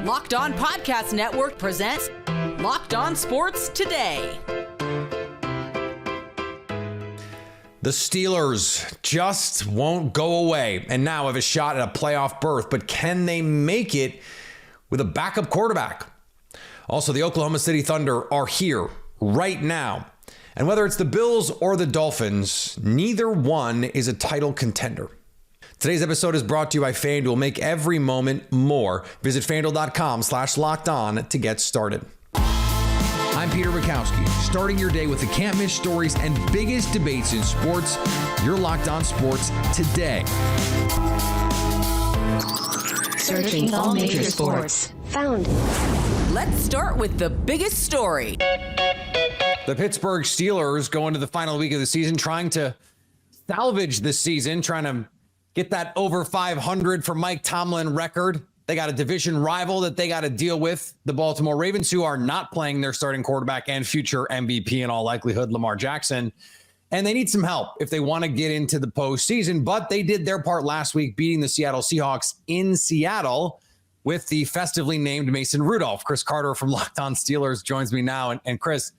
Locked On Podcast Network presents Locked On Sports Today. The Steelers just won't go away and now have a shot at a playoff berth, but can they make it with a backup quarterback? Also, the Oklahoma City Thunder are here right now. And whether it's the Bills or the Dolphins, neither one is a title contender. Today's episode is brought to you by FanDuel. Make every moment more. Visit FanDuel.com/lockedon to get started. I'm Peter Bukowski, starting your day with the can't-miss stories and biggest debates in sports. You're Locked On Sports Today. Searching all major sports. Found. Let's start with the biggest story. The Pittsburgh Steelers go into the final week of the season trying to salvage this season, trying to get that over 500 for Mike Tomlin record. They got a division rival that they got to deal with, the Baltimore Ravens, who are not playing their starting quarterback and future MVP in all likelihood, Lamar Jackson. And they need some help if they want to get into the postseason. But they did their part last week, beating the Seattle Seahawks in Seattle with the festively named Mason Rudolph. Chris Carter from Locked On Steelers joins me now. And Chris,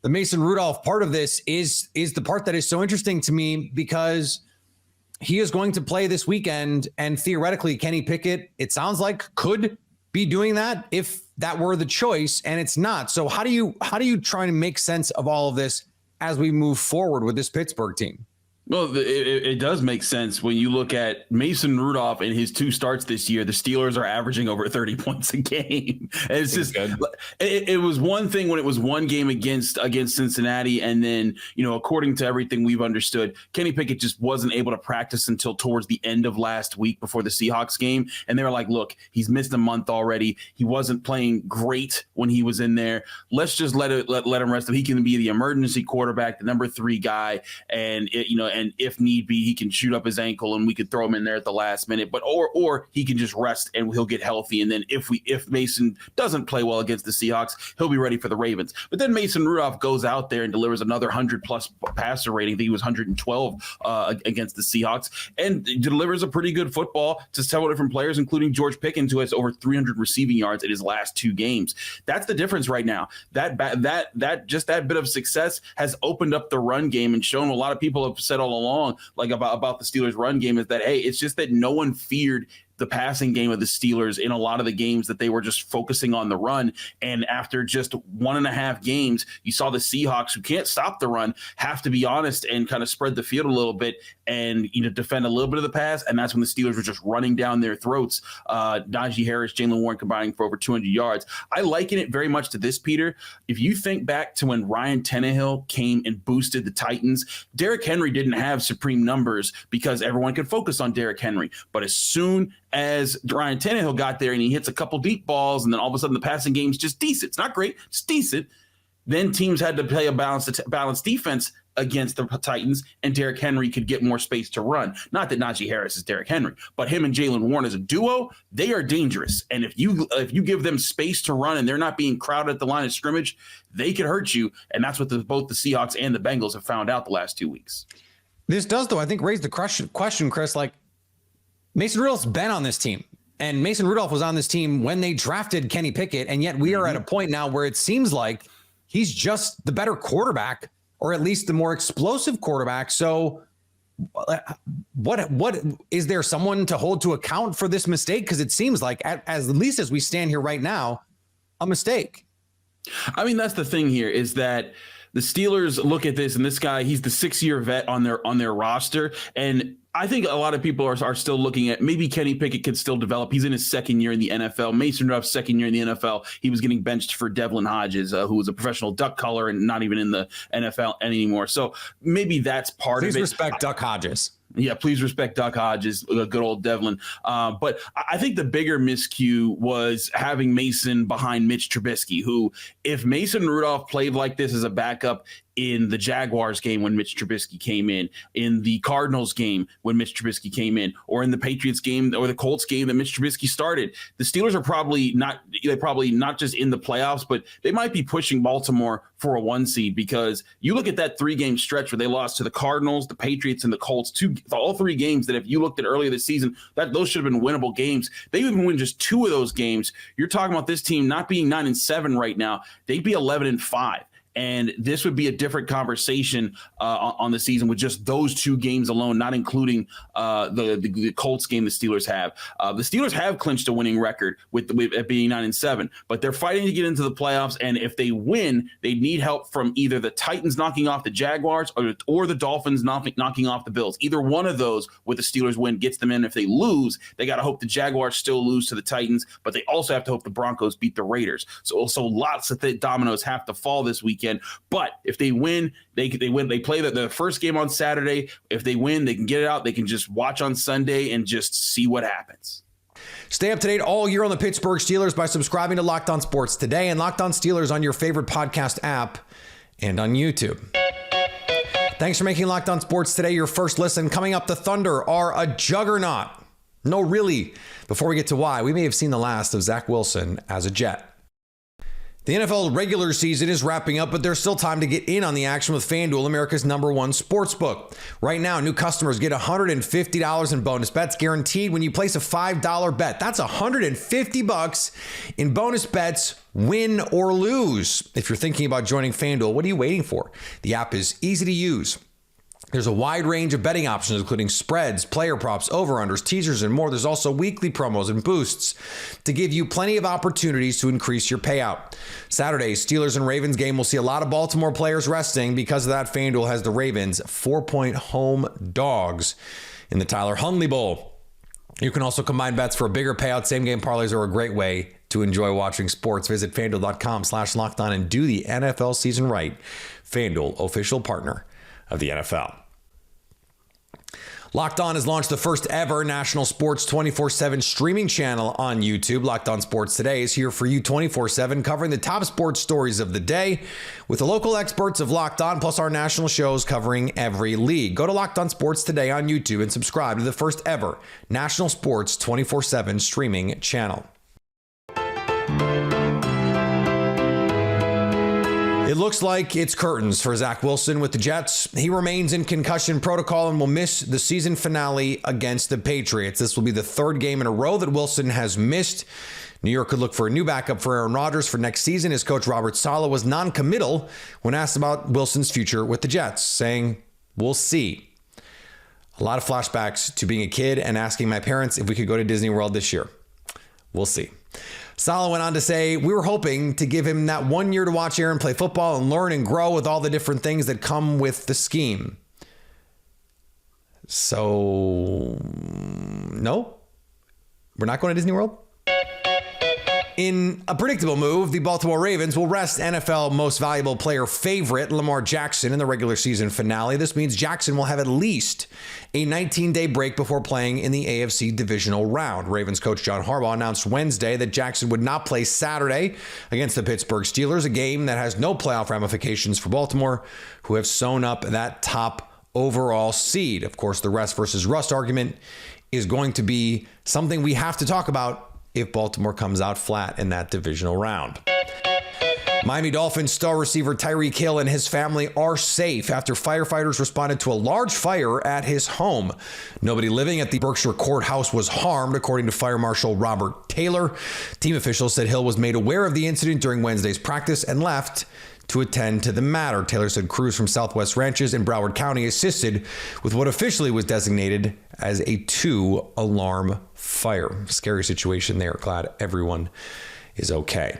the Mason Rudolph part of this is the part that is so interesting to me because he is going to play this weekend, and theoretically, Kenny Pickett, it sounds like, could be doing that if that were the choice, and it's not. So how do you try to make sense of all of this as we move forward with this Pittsburgh team? Well, it does make sense when you look at Mason Rudolph in his 2 starts this year. The Steelers are averaging over 30 points a game. And it's just it was one thing when it was one game against Cincinnati. And then, according to everything we've understood, Kenny Pickett just wasn't able to practice until towards the end of last week before the Seahawks game. And they were like, look, he's missed a month already. He wasn't playing great when he was in there. Let's just let him rest. He can be the emergency quarterback, the number 3 guy. And, and if need be, he can shoot up his ankle and we could throw him in there at the last minute. But or he can just rest and he'll get healthy. And then if Mason doesn't play well against the Seahawks, he'll be ready for the Ravens. But then Mason Rudolph goes out there and delivers another 100+ passer rating. I think he was 112 against the Seahawks, and delivers a pretty good football to several different players, including George Pickens, who has over 300 receiving yards in his last 2 games. That's the difference right now. That bit of success has opened up the run game and shown, a lot of people have said all along, like about the Steelers run game, is that, hey, it's just that no one feared the passing game of the Steelers in a lot of the games, that they were just focusing on the run. And after just 1.5 games, you saw the Seahawks, who can't stop the run, have to be honest and kind of spread the field a little bit and defend a little bit of the pass. And that's when the Steelers were just running down their throats. Najee Harris, Jalen Warren combining for over 200 yards. I liken it very much to this, Peter. If you think back to when Ryan Tannehill came and boosted the Titans, Derrick Henry didn't have supreme numbers because everyone could focus on Derrick Henry. But as soon as Ryan Tannehill got there and he hits a couple deep balls, and then all of a sudden the passing game's just decent. It's not great, it's decent. Then teams had to play a balanced defense against the Titans, and Derrick Henry could get more space to run. Not that Najee Harris is Derrick Henry, but him and Jalen Warren as a duo, they are dangerous. And if you give them space to run and they're not being crowded at the line of scrimmage, they could hurt you. And that's what both the Seahawks and the Bengals have found out the last 2 weeks. This does, though, I think, raise the question, Chris, like, Mason Rudolph's been on this team, and Mason Rudolph was on this team when they drafted Kenny Pickett, and yet we are at a point now where it seems like he's just the better quarterback, or at least the more explosive quarterback. So what is there someone to hold to account for this mistake? Because it seems like, at least as we stand here right now, a mistake. I mean, that's the thing here, is that the Steelers look at this, and this guy, he's the 6-year vet on their roster, and I think a lot of people are still looking at maybe Kenny Pickett could still develop. He's in his 2nd year in the NFL. Mason Rudolph's 2nd year in the NFL. He was getting benched for Devlin Hodges, who was a professional duck color and not even in the NFL anymore. So maybe that's part of it. Please respect Duck Hodges. Yeah, please respect Duck Hodges, good old Devlin. But I think the bigger miscue was having Mason behind Mitch Trubisky, who, if Mason Rudolph played like this as a backup, in the Jaguars game when Mitch Trubisky came in the Cardinals game when Mitch Trubisky came in, or in the Patriots game or the Colts game that Mitch Trubisky started. The Steelers are probably not just in the playoffs, but they might be pushing Baltimore for a 1 seed, because you look at that 3-game stretch where they lost to the Cardinals, the Patriots, and the Colts, all 3 games that if you looked at earlier this season, that those should have been winnable games. They even win just 2 of those games. You're talking about this team not being 9-7 right now. They'd be 11-5. And this would be a different conversation on the season with just those 2 games alone, not including the Colts game the Steelers have. The Steelers have clinched a winning record with it being 9-7, but they're fighting to get into the playoffs. And if they win, they need help from either the Titans knocking off the Jaguars or the Dolphins knocking off the Bills. Either one of those with the Steelers win gets them in. If they lose, they got to hope the Jaguars still lose to the Titans, but they also have to hope the Broncos beat the Raiders. So lots of dominoes have to fall this weekend. But if they win, they win. They play the first game on Saturday. If they win, they can get it out. They can just watch on Sunday and just see what happens. Stay up to date all year on the Pittsburgh Steelers by subscribing to Locked On Sports Today and Locked On Steelers on your favorite podcast app and on YouTube. Thanks for making Locked On Sports Today your first listen. Coming up, the Thunder are a juggernaut. No, really. Before we get to why, we may have seen the last of Zach Wilson as a Jet. The NFL regular season is wrapping up, but there's still time to get in on the action with FanDuel, America's #1 sportsbook. Right now, new customers get $150 in bonus bets guaranteed when you place a $5 bet. That's $150 in bonus bets, win or lose. If you're thinking about joining FanDuel, what are you waiting for? The app is easy to use. There's a wide range of betting options, including spreads, player props, over-unders, teasers, and more. There's also weekly promos and boosts to give you plenty of opportunities to increase your payout. Saturday's Steelers and Ravens game will see a lot of Baltimore players resting. Because of that, FanDuel has the Ravens 4-point home dogs in the Tyler Huntley Bowl. You can also combine bets for a bigger payout. Same game parlays are a great way to enjoy watching sports. Visit FanDuel.com/lockedon and do the NFL season right. FanDuel, official partner of the NFL. Locked On has launched the first ever national sports 24/7 streaming channel on YouTube. Locked On Sports Today is here for you 24/7, covering the top sports stories of the day with the local experts of Locked On, plus our national shows covering every league. Go to Locked On Sports Today on YouTube and subscribe to the first ever national sports 24/7 streaming channel. It looks like it's curtains for Zach Wilson with the Jets. He remains in concussion protocol and will miss the season finale against the Patriots. This will be the 3rd game in a row that Wilson has missed. New York could look for a new backup for Aaron Rodgers for next season. His coach Robert Saleh was non-committal when asked about Wilson's future with the Jets, saying, "We'll see." A lot of flashbacks to being a kid and asking my parents if we could go to Disney World this year. We'll see. Saleh went on to say, "We were hoping to give him that 1 year to watch Aaron play football and learn and grow with all the different things that come with the scheme." So, no, we're not going to Disney World. In a predictable move, the Baltimore Ravens will rest NFL most valuable player favorite Lamar Jackson in the regular season finale. This means Jackson will have at least a 19-day break before playing in the AFC divisional round. Ravens coach John Harbaugh announced Wednesday that Jackson would not play Saturday against the Pittsburgh Steelers, a game that has no playoff ramifications for Baltimore, who have sewn up that top overall seed. Of course, the rest versus rust argument is going to be something we have to talk about if Baltimore comes out flat in that divisional round. Miami Dolphins star receiver Tyreek Hill and his family are safe after firefighters responded to a large fire at his home. Nobody living at the Berkshire courthouse was harmed, according to Fire Marshal Robert Taylor. Team officials said Hill was made aware of the incident during Wednesday's practice and left to attend to the matter. Taylor said crews from Southwest Ranches in Broward County assisted with what officially was designated as a 2-alarm fire. Scary situation there. Glad everyone is okay.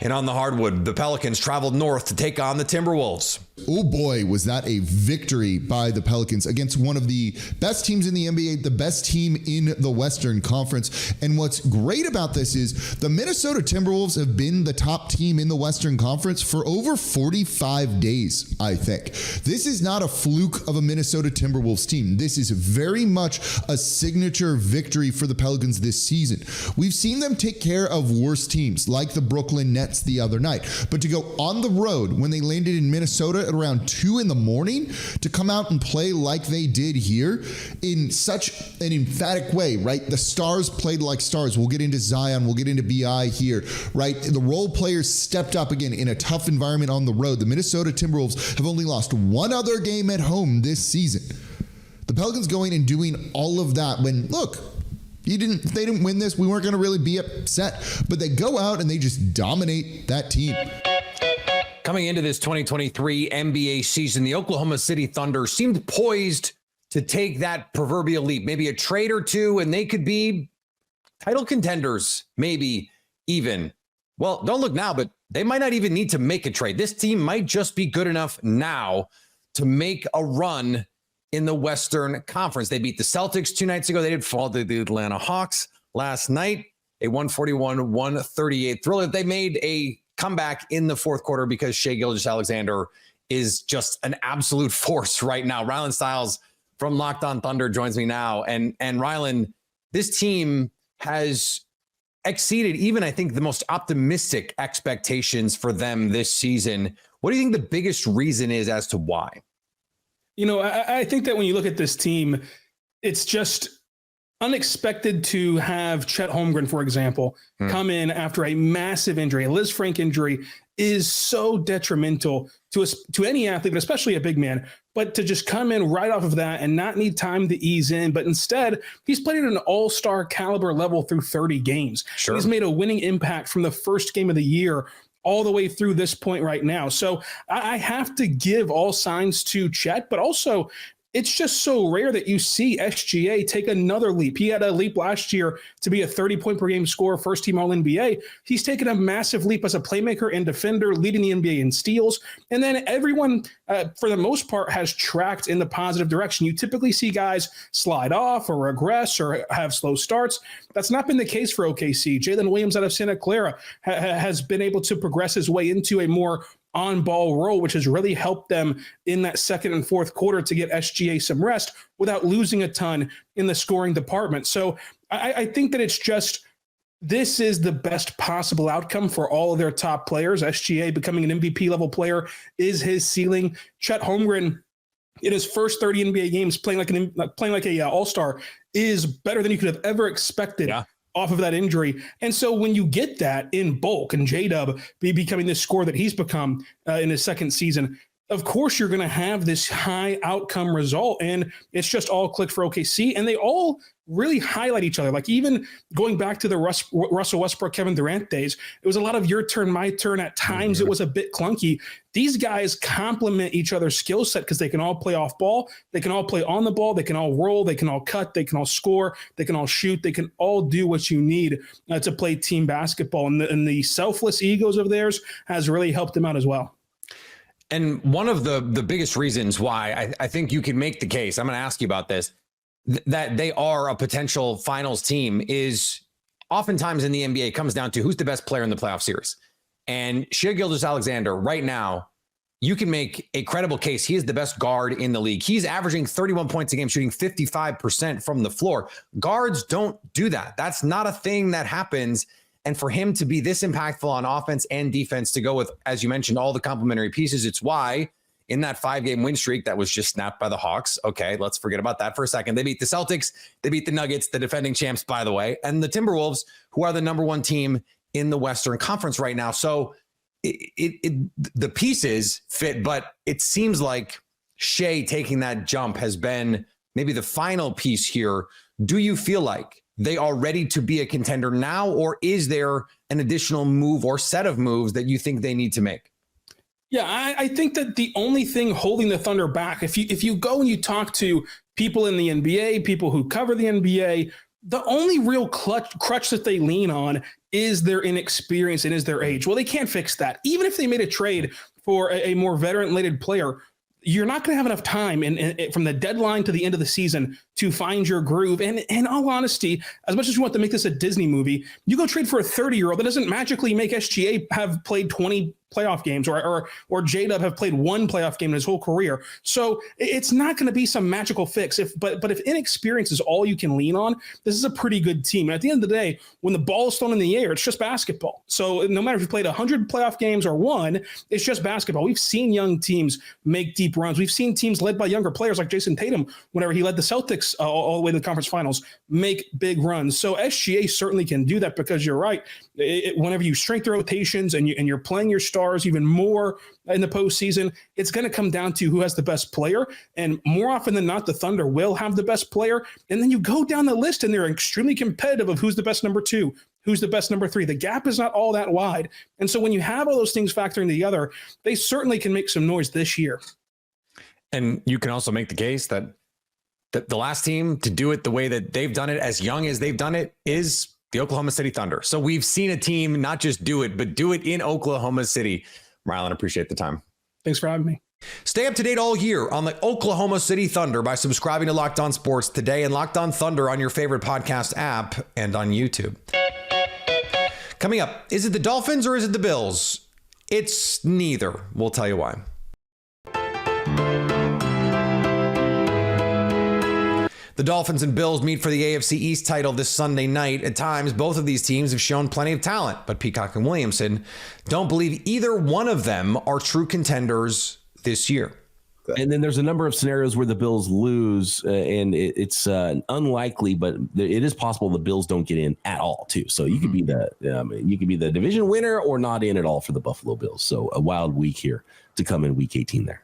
And on the hardwood, the Pelicans traveled north to take on the Timberwolves. Oh boy, was that a victory by the Pelicans against one of the best teams in the NBA, the best team in the Western Conference. And what's great about this is the Minnesota Timberwolves have been the top team in the Western Conference for over 45 days, I think. This is not a fluke of a Minnesota Timberwolves team. This is very much a signature victory for the Pelicans this season. We've seen them take care of worse teams like the Brooklyn Nets Nets the other night. But to go on the road when they landed in Minnesota at around 2 a.m, to come out and play like they did here in such an emphatic way, right? The stars played like stars. We'll get into Zion. We'll get into BI here, right? The role players stepped up again in a tough environment on the road. The Minnesota Timberwolves have only lost one other game at home this season. The Pelicans going and doing all of that when, look, they didn't win this. We weren't going to really be upset, but they go out and they just dominate that team. Coming into this 2023 NBA season, the Oklahoma City Thunder seemed poised to take that proverbial leap, maybe a trade or two, and they could be title contenders, maybe even. Well, don't look now, but they might not even need to make a trade. This team might just be good enough now to make a run in the Western Conference. They beat the Celtics 2 nights ago. They did fall to the Atlanta Hawks last night, a 141-138 thriller. They made a comeback in the fourth quarter because Shai Gilgeous-Alexander is just an absolute force right now. Rylan Stiles from Locked On Thunder joins me now. And Rylan, this team has exceeded even, I think, the most optimistic expectations for them this season. What do you think the biggest reason is as to why? You know, I think that when you look at this team, it's just unexpected to have Chet Holmgren, for example, come in after a massive injury. A Liz Frank injury is so detrimental to any athlete, but especially a big man. But to just come in right off of that and not need time to ease in, but instead he's played at an all-star caliber level through 30 games. Sure. He's made a winning impact from the first game of the year all the way through this point right now. So I have to give all signs to Chet, but also it's just so rare that you see SGA take another leap. He had a leap last year to be a 30-point-per-game scorer, first-team All-NBA. He's taken a massive leap as a playmaker and defender, leading the NBA in steals. And then everyone, for the most part, has tracked in the positive direction. You typically see guys slide off or regress or have slow starts. That's not been the case for OKC. Jalen Williams out of Santa Clara has been able to progress his way into a more on-ball role, which has really helped them in that second and fourth quarter to get SGA some rest without losing a ton in the scoring department. So I think that it's just, this is the best possible outcome for all of their top players. SGA becoming an MVP level player is his ceiling. Chet Holmgren in his first 30 NBA games playing like a all-star is better than you could have ever expected. Yeah. Off of that injury. And so when you get that in bulk and J-Dub becoming this scorer that he's become in his second season, of course you're going to have this high outcome result. And it's just all clicked for OKC. And they all really highlight each other. Like even going back to the Russell Westbrook, Kevin Durant days, it was a lot of your turn, my turn. At times it was a bit clunky. These guys complement each other's skill set because they can all play off ball. They can all play on the ball. They can all roll. They can all cut. They can all score. They can all shoot. They can all do what you need to play team basketball. And the selfless egos of theirs has really helped them out as well. And one of the biggest reasons why I think you can make the case, I'm going to ask you about this, that they are a potential finals team is oftentimes in the NBA, it comes down to who's the best player in the playoff series. And Shai Gilgeous-Alexander right now, you can make a credible case. He is the best guard in the league. He's averaging 31 points a game, shooting 55% from the floor. Guards don't do that. That's not a thing that happens. And for him to be this impactful on offense and defense, to go with, as you mentioned, all the complementary pieces, it's why in that 5-game win streak that was just snapped by the Hawks. Okay, let's forget about that for a second. They beat the Celtics. They beat the Nuggets, the defending champs, by the way, and the Timberwolves, who are the number one team in the Western Conference right now. So the pieces fit, but it seems like Shai taking that jump has been maybe the final piece here. Do you feel like they are ready to be a contender now, or is there an additional move or set of moves that you think they need to make? Yeah, I think that the only thing holding the Thunder back, if you go and you talk to people in the NBA, people who cover the NBA, the only real crutch that they lean on is their inexperience and is their age. Well, they can't fix that. Even if they made a trade for a more veteran-related player, you're not going to have enough time from the deadline to the end of the season to find your groove. And in all honesty, as much as you want to make this a Disney movie, you go trade for a 30-year-old, that doesn't magically make SGA have played 20 playoff games, or J-Dub have played 1 playoff game in his whole career. So it's not going to be some magical fix. But if inexperience is all you can lean on, this is a pretty good team. And at the end of the day, when the ball is thrown in the air, it's just basketball. So no matter if you played 100 playoff games or 1, it's just basketball. We've seen young teams make deep runs. We've seen teams led by younger players like Jason Tatum, whenever he led the Celtics all the way to the conference finals, make big runs. So SGA certainly can do that, because you're right. Whenever you shrink the rotations and you're playing your stars even more in the postseason, it's going to come down to who has the best player. And more often than not, the Thunder will have the best player. And then you go down the list and they're extremely competitive of who's the best number 2, who's the best number 3. The gap is not all that wide. And so when you have all those things factoring together, they certainly can make some noise this year. And you can also make the case that the last team to do it the way that they've done it, as young as they've done it, is the Oklahoma City Thunder. So we've seen a team not just do it, but do it in Oklahoma City. Marlon, appreciate the time. Thanks for having me. Stay up to date all year on the Oklahoma City Thunder by subscribing to Locked On Sports today and Locked On Thunder on your favorite podcast app and on YouTube. Coming up, is it the Dolphins or is it the Bills? It's neither. We'll tell you why. The Dolphins and Bills meet for the AFC East title this Sunday night. At times, both of these teams have shown plenty of talent, but Peacock and Williamson don't believe either one of them are true contenders this year. And then there's a number of scenarios where the Bills lose, and it's unlikely, but it is possible the Bills don't get in at all, too. So you could be the division winner or not in at all for the Buffalo Bills. So a wild week here to come in Week 18 there.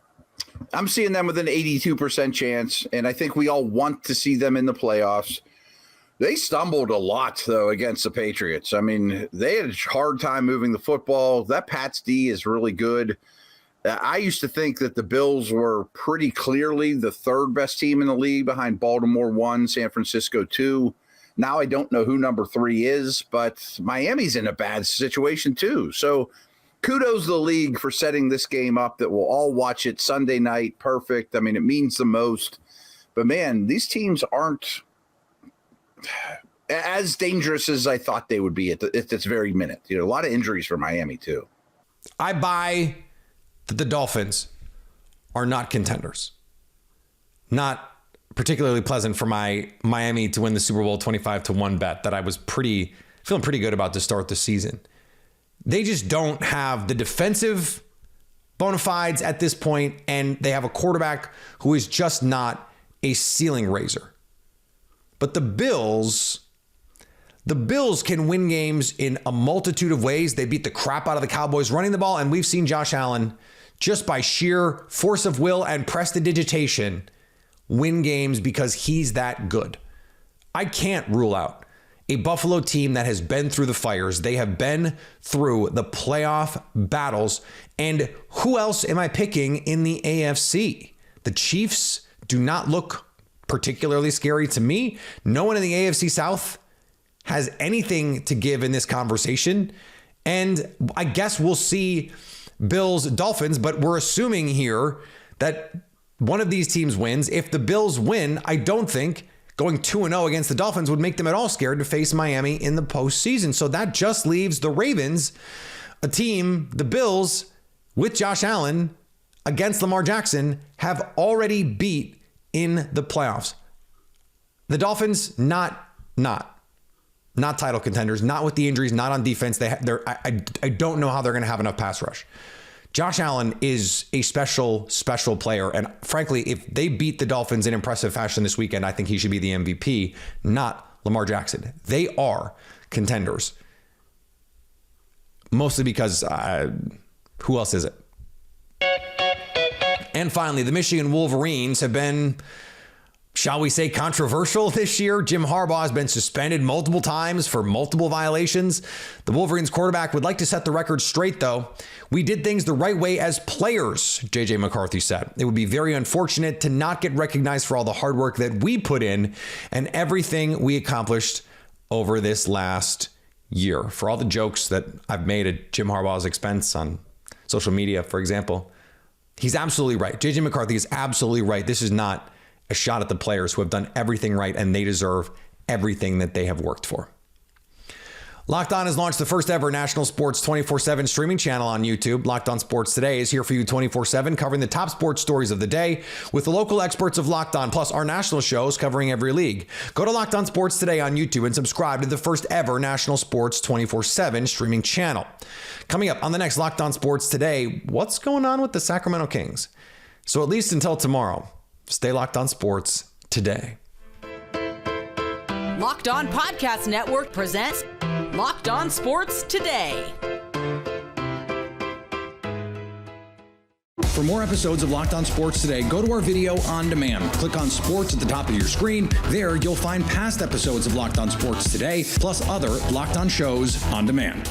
I'm seeing them with an 82% chance, and I think we all want to see them in the playoffs. They stumbled a lot, though, against the Patriots. I mean, they had a hard time moving the football. That Pats D is really good. I used to think that the Bills were pretty clearly the 3rd best team in the league behind Baltimore 1, San Francisco 2. Now I don't know who number 3 is, but Miami's in a bad situation, too. So kudos to the league for setting this game up that we'll all watch it Sunday night. Perfect. I mean, it means the most. But, man, these teams aren't as dangerous as I thought they would be at this very minute. You know, a lot of injuries for Miami, too. I buy that the Dolphins are not contenders. Not particularly pleasant for my Miami to win the Super Bowl 25-1 bet that I was feeling pretty good about to start the season. They just don't have the defensive bona fides at this point, and they have a quarterback who is just not a ceiling raiser. But the Bills can win games in a multitude of ways. They beat the crap out of the Cowboys running the ball, and we've seen Josh Allen, just by sheer force of will and prestidigitation, win games because he's that good. I can't rule out a Buffalo team that has been through the fires. They have been through the playoff battles. And who else am I picking in the AFC? The Chiefs do not look particularly scary to me. No one in the AFC South has anything to give in this conversation. And I guess we'll see Bills, Dolphins, but we're assuming here that one of these teams wins. If the Bills win, I don't think going 2-0 against the Dolphins would make them at all scared to face Miami in the postseason. So that just leaves the Ravens, a team, the Bills, with Josh Allen against Lamar Jackson, have already beat in the playoffs. The Dolphins, not title contenders, not with the injuries, not on defense. I don't know how they're going to have enough pass rush. Josh Allen is a special player. And frankly, if they beat the Dolphins in impressive fashion this weekend, I think he should be the MVP, not Lamar Jackson. They are contenders. Mostly because who else is it? And finally, the Michigan Wolverines have been, shall we say, controversial this year. Jim Harbaugh has been suspended multiple times for multiple violations. The Wolverines quarterback would like to set the record straight, though. We did things the right way as players, JJ McCarthy said. It would be very unfortunate to not get recognized for all the hard work that we put in and everything we accomplished over this last year. For all the jokes that I've made at Jim Harbaugh's expense on social media, for example, he's absolutely right. JJ McCarthy is absolutely right. This is not a shot at the players who have done everything right, and they deserve everything that they have worked for. Locked On has launched the first ever national sports 24/7 streaming channel on YouTube. Locked On Sports Today is here for you 24/7, covering the top sports stories of the day with the local experts of Locked On, plus our national shows covering every league. Go to Locked On Sports Today on YouTube and subscribe to the first ever national sports 24/7 streaming channel. Coming up on the next Locked On Sports Today, what's going on with the Sacramento Kings? So at least until tomorrow, stay locked on sports today. Locked On Podcast Network presents Locked On Sports Today. For more episodes of Locked On Sports Today, go to our video on demand. Click on Sports at the top of your screen. There, you'll find past episodes of Locked On Sports Today, plus other Locked On shows on demand.